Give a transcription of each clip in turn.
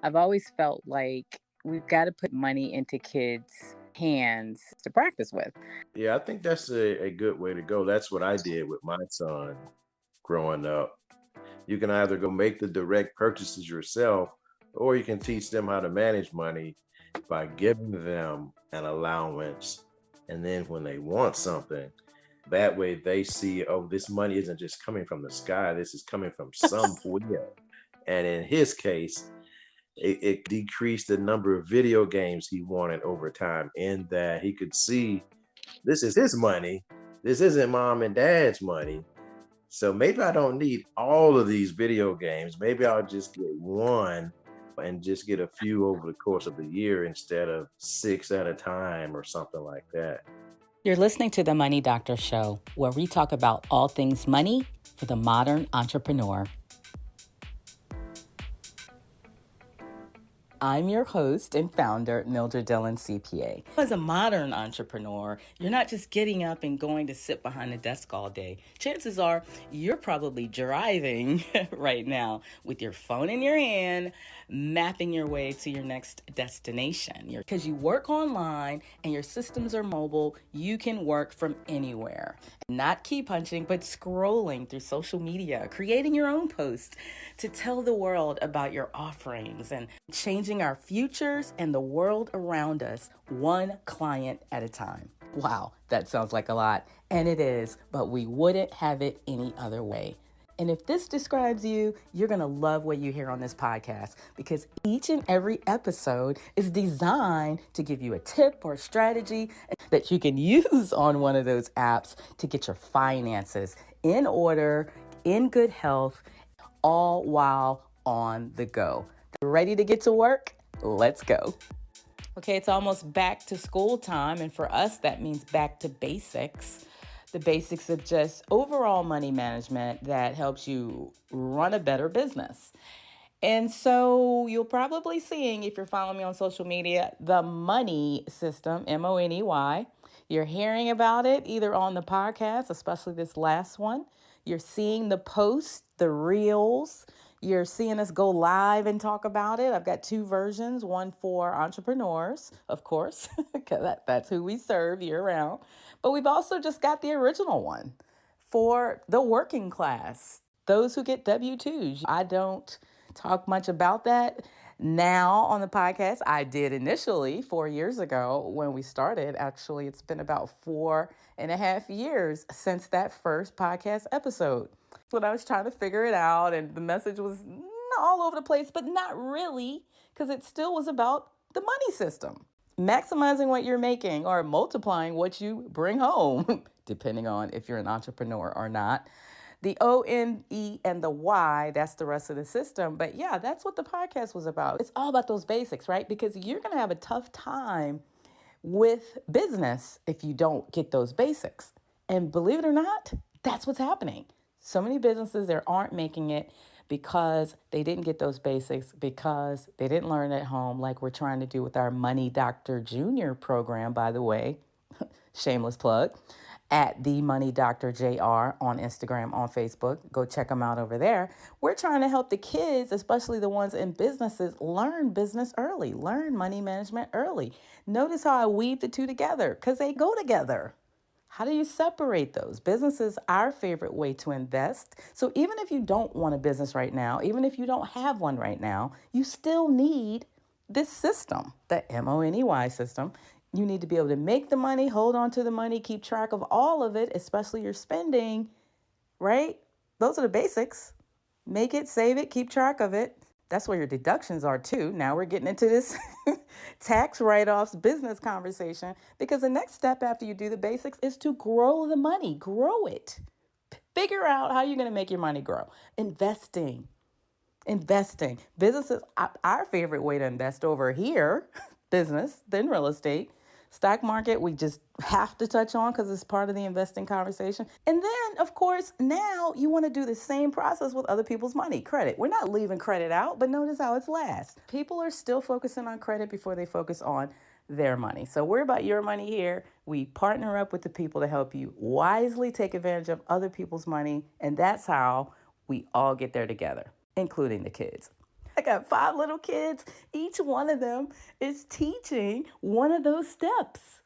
I've always felt like we've got to put money into kids' hands to practice with. Yeah, I think that's a good way to go. That's what I did with my son growing up. You can either go make the direct purchases yourself, or you can teach them how to manage money by giving them an allowance. And then when they want something, that way they see, oh, this money isn't just coming from the sky, this is coming from somewhere. And in his case, it decreased the number of video games he wanted over time, in that he could see this is his money. This isn't mom and dad's money. So maybe I don't need all of these video games. Maybe I'll just get one and just get a few over the course of the year instead of six at a time or something like that. You're listening to The Money Doctor Show, where we talk about all things money for the modern entrepreneur. I'm your host and founder, Mildred Dillon, CPA. As a modern entrepreneur, you're not just getting up and going to sit behind a desk all day. Chances are you're probably driving right now with your phone in your hand, mapping your way to your next destination. Because you work online and your systems are mobile, you can work from anywhere. Not key punching, but scrolling through social media, creating your own posts to tell the world about your offerings and changing our futures and the world around us, one client at a time. Wow, that sounds like a lot, and it is, but we wouldn't have it any other way. And if this describes you, you're going to love what you hear on this podcast, because each and every episode is designed to give you a tip or strategy that you can use on one of those apps to get your finances in order, in good health, all while on the go. Ready to get to work? Let's go. Okay, it's almost back to school time, and for us, that means back to basics. The basics of just overall money management that helps you run a better business. And so you'll probably seeing, if you're following me on social media, the money system, MONEY. You're hearing about it either on the podcast, especially this last one. You're seeing the posts, the reels. You're seeing us go live and talk about it. I've got two versions, one for entrepreneurs, of course, because that's who we serve year round. But we've also just got the original one for the working class, those who get W-2s. I don't talk much about that now on the podcast. I did initially 4 years ago when we started. Actually, it's been about 4.5 years since that first podcast episode, when I was trying to figure it out, and the message was all over the place, but not really, because it still was about the money system. Maximizing what you're making or multiplying what you bring home, depending on if you're an entrepreneur or not. The ONE and the Y, that's the rest of the system. But yeah, that's what the podcast was about. It's all about those basics, right? Because you're going to have a tough time with business if you don't get those basics. And believe it or not, that's what's happening. So many businesses there aren't making it because they didn't get those basics, because they didn't learn at home, like we're trying to do with our Money Doctor Junior program, by the way. Shameless plug. At the Money Doctor JR on Instagram, on Facebook. Go check them out over there. We're trying to help the kids, especially the ones in businesses, learn business early, learn money management early. Notice how I weave the two together, because they go together. How do you separate those? Business is our favorite way to invest. So even if you don't want a business right now, even if you don't have one right now, you still need this system, the MONEY system. You need to be able to make the money, hold on to the money, keep track of all of it, especially your spending, right? Those are the basics. Make it, save it, keep track of it. That's where your deductions are too. Now we're getting into this tax write-offs business conversation, because the next step after you do the basics is to grow the money, grow it. Figure out how you're going to make your money grow. Investing. Business is our favorite way to invest over here, business, then real estate. Stock market, we just have to touch on because it's part of the investing conversation. And then, of course, now you want to do the same process with other people's money. Credit. We're not leaving credit out, but notice how it's last. People are still focusing on credit before they focus on their money. So we're about your money here. We partner up with the people to help you wisely take advantage of other people's money. And that's how we all get there together, including the kids. I got 5 little kids. Each one of them is teaching one of those steps.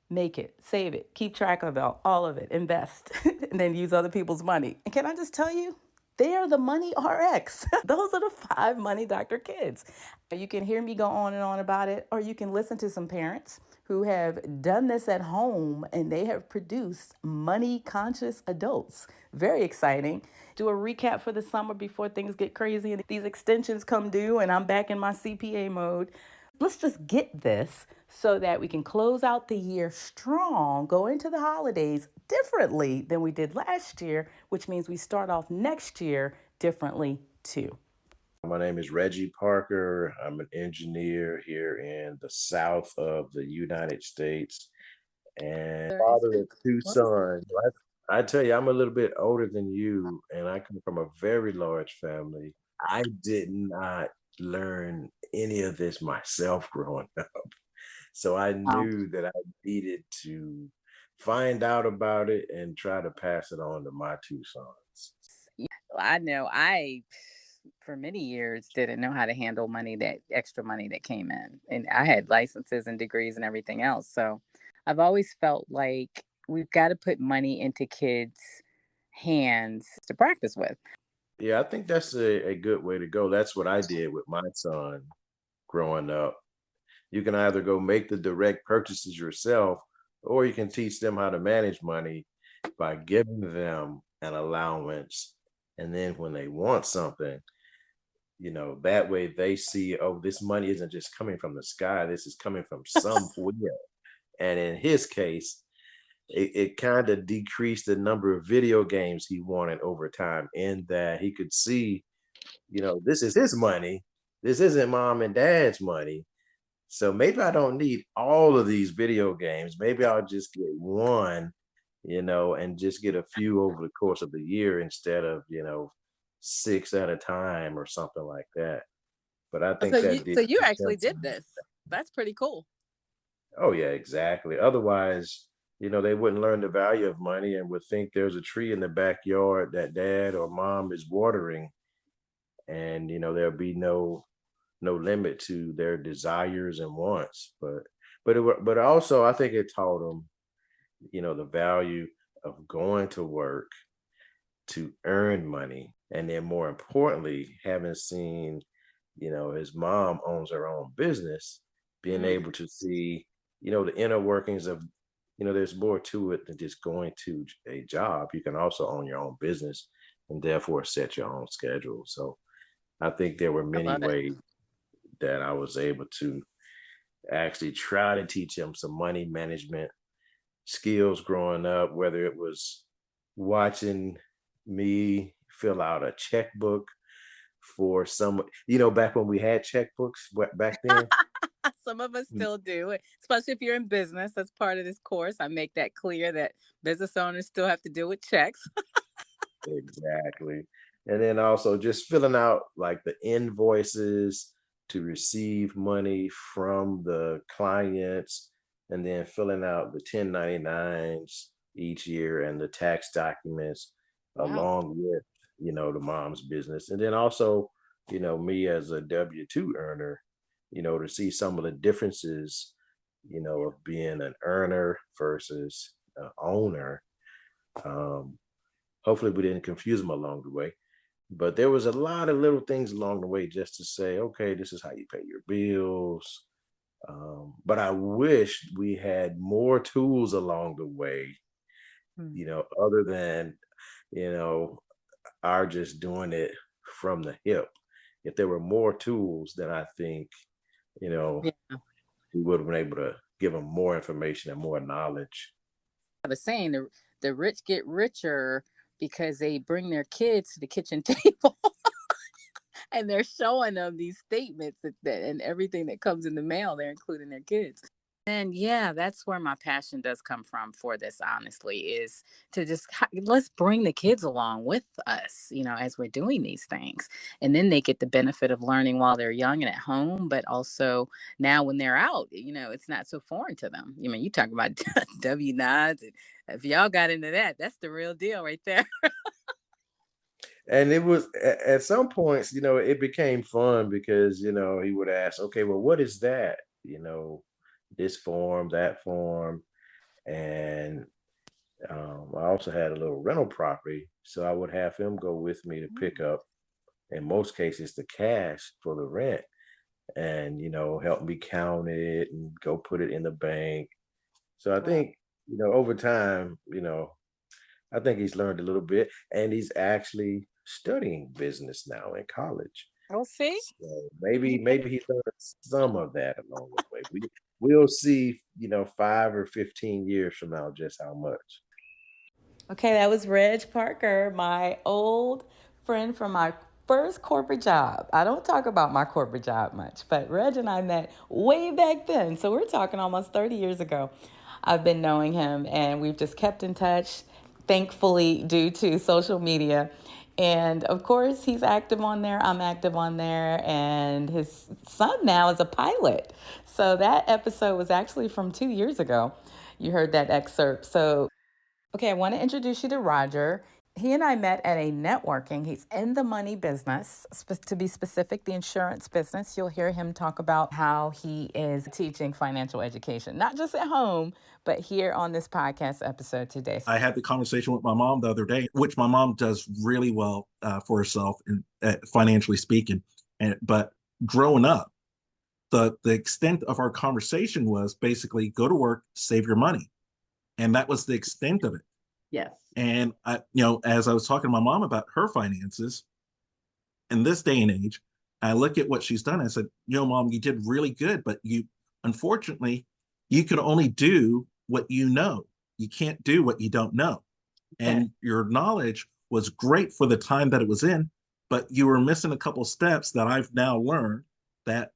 Make it, save it, keep track of all of it, invest, and then use other people's money. And can I just tell you, they are the MONEYRx. Those are the 5 Money Doctor kids. You can hear me go on and on about it, or you can listen to some parents who have done this at home and they have produced money conscious adults. Very exciting. Do a recap for the summer before things get crazy and these extensions come due and I'm back in my CPA mode. Let's just get this so that we can close out the year strong, go into the holidays differently than we did last year, which means we start off next year differently too. My name is Reggie Parker. I'm an engineer here in the south of the United States and father of 2 sons. I tell you, I'm a little bit older than you, and I come from a very large family. I did not learn any of this myself growing up. So I Wow. knew that I needed to find out about it and try to pass it on to my 2 sons. Yeah, I know for many years didn't know how to handle money, that extra money that came in. And I had licenses and degrees and everything else. So I've always felt like we've got to put money into kids' hands to practice with. Yeah, I think that's a good way to go. That's what I did with my son growing up. You can either go make the direct purchases yourself, or you can teach them how to manage money by giving them an allowance. And then when they want something, that way they see, oh, this money isn't just coming from the sky. This is coming from somewhere. And in his case, it kind of decreased the number of video games he wanted over time, in that he could see, this is his money. This isn't mom and dad's money. So maybe I don't need all of these video games. Maybe I'll just get one, and just get a few over the course of the year instead of, 6 at a time or something like that. But I So think you that did so you teach them actually did some. this. That's pretty cool. Oh yeah, exactly. Otherwise, they wouldn't learn the value of money and would think there's a tree in the backyard that dad or mom is watering, and there'll be no limit to their desires and wants. But also I think it taught them, the value of going to work to earn money, and then more importantly, having seen, his mom owns her own business, being Mm. able to see, the inner workings of, there's more to it than just going to a job. You can also own your own business and therefore set your own schedule. So I think there were I many love it. ways that I was able to actually try to teach him some money management skills growing up, whether it was watching me fill out a checkbook for some, back when we had checkbooks back then. Some of us Mm. still do, especially if you're in business. That's part of this course. I make that clear that business owners still have to deal with checks. Exactly. And then also just filling out like the invoices to receive money from the clients, and then filling out the 1099s each year and the tax documents Wow. along with, the mom's business. And then also, me as a W-2 earner, to see some of the differences, of being an earner versus an owner. Um, Hopefully, we didn't confuse them along the way. But there was a lot of little things along the way just to say, okay, this is how you pay your bills. But I wish we had more tools along the way, Hmm. other than, you know, our just doing it from the hip. If there were more tools, then I think, you know, Yeah. we would have been able to give them more information and more knowledge. I was saying the rich get richer because they bring their kids to the kitchen table and they're showing them these statements and everything that comes in the mail. They're including their kids. And yeah, that's where my passion does come from for this, honestly, is to just let's bring the kids along with us, as we're doing these things. And then they get the benefit of learning while they're young and at home, but also now when they're out, it's not so foreign to them. You talk about W9s. And if y'all got into that, that's the real deal right there. And it was at some points, it became fun because, he would ask, okay, well, what is that? This form, that form. And I also had a little rental property. So I would have him go with me to pick up, in most cases, the cash for the rent and, help me count it and go put it in the bank. So I Wow. think, over time, I think he's learned a little bit, and he's actually studying business now in college. Oh, see? So maybe You get maybe he learned some of that along the way. We'll see, 5 or 15 years from now just how much. Okay, that was Reg Parker, my old friend from my first corporate job. I don't talk about my corporate job much, but Reg and I met way back then. So we're talking almost 30 years ago. I've been knowing him and we've just kept in touch, thankfully, due to social media. And of course, he's active on there. I'm active on there. And his son now is a pilot. So that episode was actually from 2 years ago. You heard that excerpt. So okay, I want to introduce you to Roger. He and I met at a networking. He's in the money business, to be specific, the insurance business. You'll hear him talk about how he is teaching financial education, not just at home, but here on this podcast episode today. I had the conversation with my mom the other day, which my mom does really well for herself, and financially speaking. But growing up, the extent of our conversation was basically go to work, save your money, and that was the extent of it. Yes. And as I was talking to my mom about her finances in this day and age, I look at what she's done. I said, Mom, you did really good, but unfortunately, you can only do what you know. You can't do what you don't know. And your knowledge was great for the time that it was in, but you were missing a couple steps that I've now learned that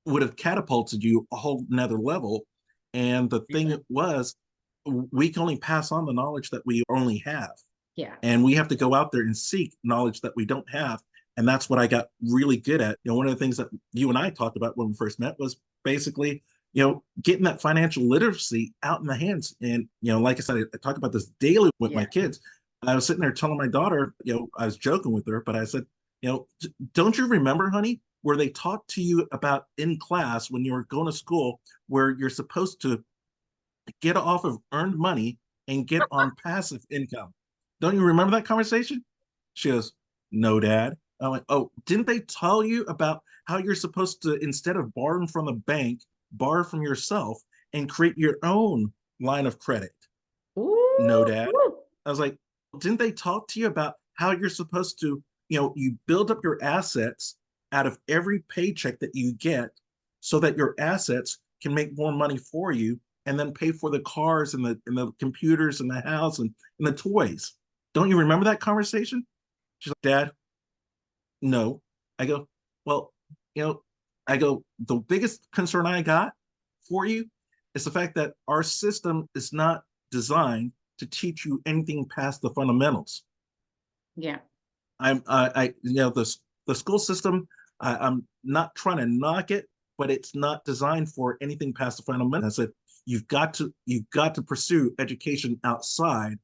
would have catapulted you a whole nother level. And the thing was, we can only pass on the knowledge that we only have. Yeah. And we have to go out there and seek knowledge that we don't have. And that's what I got really good at. One of the things that you and I talked about when we first met was basically, getting that financial literacy out in the hands. And, like I said, I talk about this daily with my kids. I was sitting there telling my daughter, I was joking with her, but I said, don't you remember, honey, where they talked to you about in class when you were going to school, where you're supposed to get off of earned money and get on passive income? Don't you remember that conversation? She goes, no, Dad. I'm like, oh, didn't they tell you about how you're supposed to, instead of borrowing from the bank, borrow from yourself and create your own line of credit? Ooh. No, Dad. I was like, didn't they talk to you about how you're supposed to, you build up your assets out of every paycheck that you get so that your assets can make more money for you and then pay for the cars and the computers and the house and the toys? Don't you remember that conversation? She's like, Dad, no. I go, well, the biggest concern I got for you is the fact that our system is not designed to teach you anything past the fundamentals. Yeah. The school system, I'm not trying to knock it, but it's not designed for anything past the fundamentals. I said, you've got to pursue education outside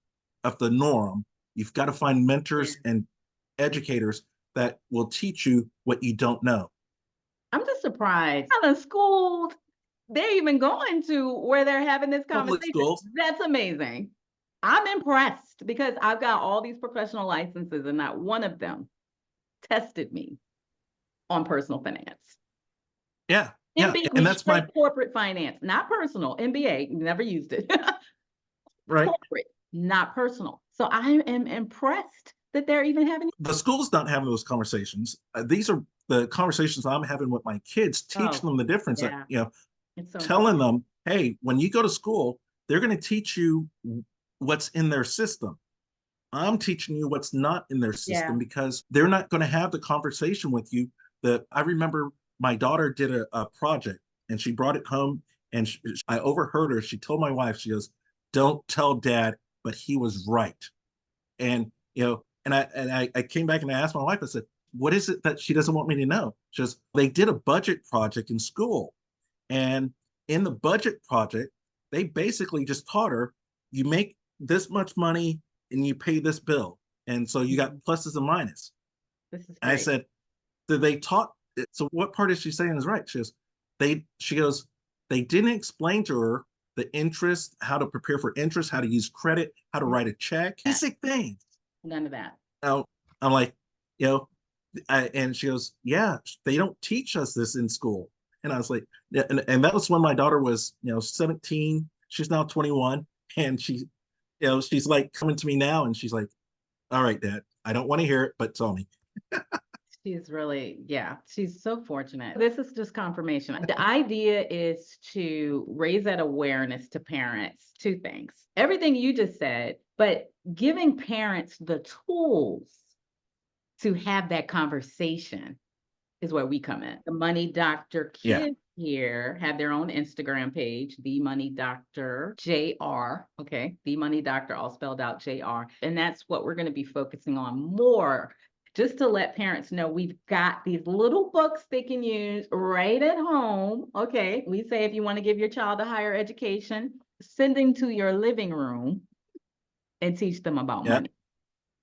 of the norm. You've got to find mentors and educators that will teach you what you don't know. I'm just surprised. How the schools, they're even going to where they're having this Public conversation. schools. That's amazing. I'm impressed because I've got all these professional licenses and not one of them tested me on personal finance. Yeah. MBA, and that's my corporate finance, not personal. MBA, never used it. right. Corporate, not personal. So I am impressed that they're even having. The school's not having those conversations. These are the conversations I'm having with my kids, teaching them the difference. Yeah. Telling them, hey, when you go to school, they're going to teach you what's in their system. I'm teaching you what's not in their system because they're not going to have the conversation with you. That I remember my daughter did a project and she brought it home and I overheard her. She told my wife, she goes, don't tell Dad, but he was right. And, and I came back and I asked my wife, I said, what is it that she doesn't want me to know? She goes, they did a budget project in school. And in the budget project, they basically just taught her, you make this much money and you pay this bill. And so you got pluses and minuses. This is And I great. said, did they taught? So what part is she saying is right? She goes, they didn't explain to her the interest, how to prepare for interest, how to use credit, how to write a check, basic things. None of that. Now, I'm like, you know, and she goes, yeah, they don't teach us this in school. And I was like, yeah, and that was when my daughter was, 17. She's now 21. And she's like coming to me now and she's like, all right, Dad, I don't want to hear it, but tell me. She's really, yeah, she's so fortunate. This is just confirmation. The idea is to raise that awareness to parents. Two things. Everything you just said, but giving parents the tools to have that conversation is where we come in. The Money Doctor kids here have their own Instagram page, The Money Doctor JR. Okay, The Money Doctor, all spelled out JR. And that's what we're going to be focusing on more, just to let parents know we've got these little books they can use right at home. Okay, we say if you want to give your child a higher education, send them to your living room and teach them about money.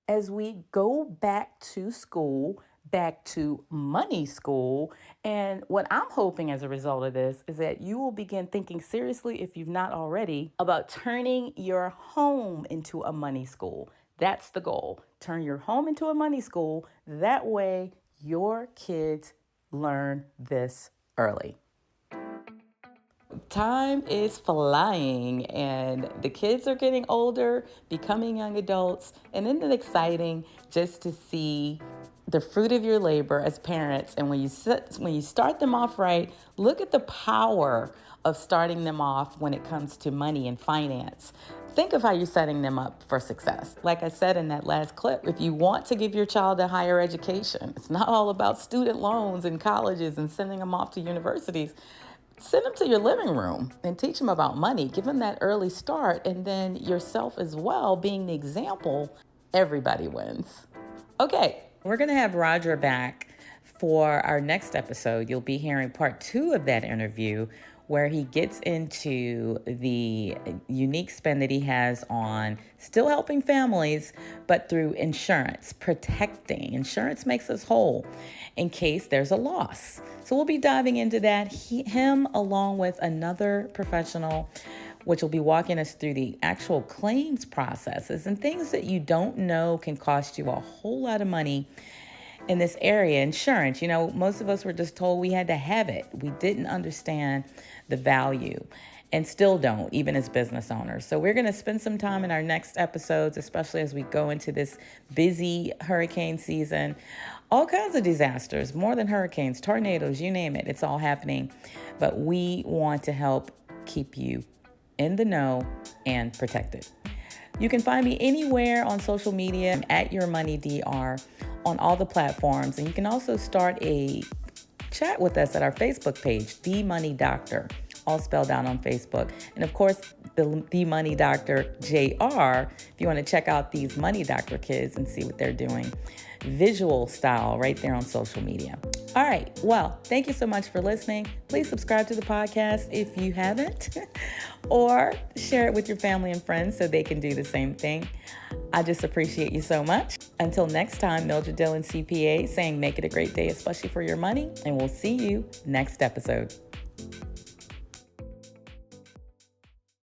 As we go back to school, back to money school, and what I'm hoping as a result of this is that you will begin thinking seriously, if you've not already, about turning your home into a money school. That's the goal. Turn your home into a money school. That way your kids learn this early. Time is flying and the kids are getting older, becoming young adults, and isn't it exciting just to see the fruit of your labor as parents? And when you start them off right, look at the power of starting them off when it comes to money and finance. Think of how you're setting them up for success. Like I said in that last clip, if you want to give your child a higher education, it's not all about student loans and colleges and sending them off to universities. Send them to your living room and teach them about money. Give them that early start, and then yourself as well, being the example, everybody wins. Okay, we're going to have Roger back for our next episode. You'll be hearing part 2 of that interview where he gets into the unique spin that he has on still helping families, but through insurance, protecting. Insurance makes us whole in case there's a loss. So we'll be diving into that, him along with another professional, which will be walking us through the actual claims processes and things that you don't know can cost you a whole lot of money in this area. Insurance, most of us were just told we had to have it. We didn't understand the value and still don't, even as business owners. So we're going to spend some time in our next episodes, especially as we go into this busy hurricane season. All kinds of disasters, more than hurricanes, tornadoes, you name it, it's all happening. But we want to help keep you in the know and protected. You can find me anywhere on social media at Your Money DR on all the platforms. And you can also start a chat with us at our Facebook page, The Money Doctor, all spelled out on Facebook. And of course, the Money Doctor JR, if you want to check out these Money Doctor kids and see what they're doing. Visual style right there on social media. All right. Well, thank you so much for listening. Please subscribe to the podcast if you haven't, or share it with your family and friends so they can do the same thing. I just appreciate you so much. Until next time, Mildred Dillon CPA saying make it a great day, especially for your money. And we'll see you next episode.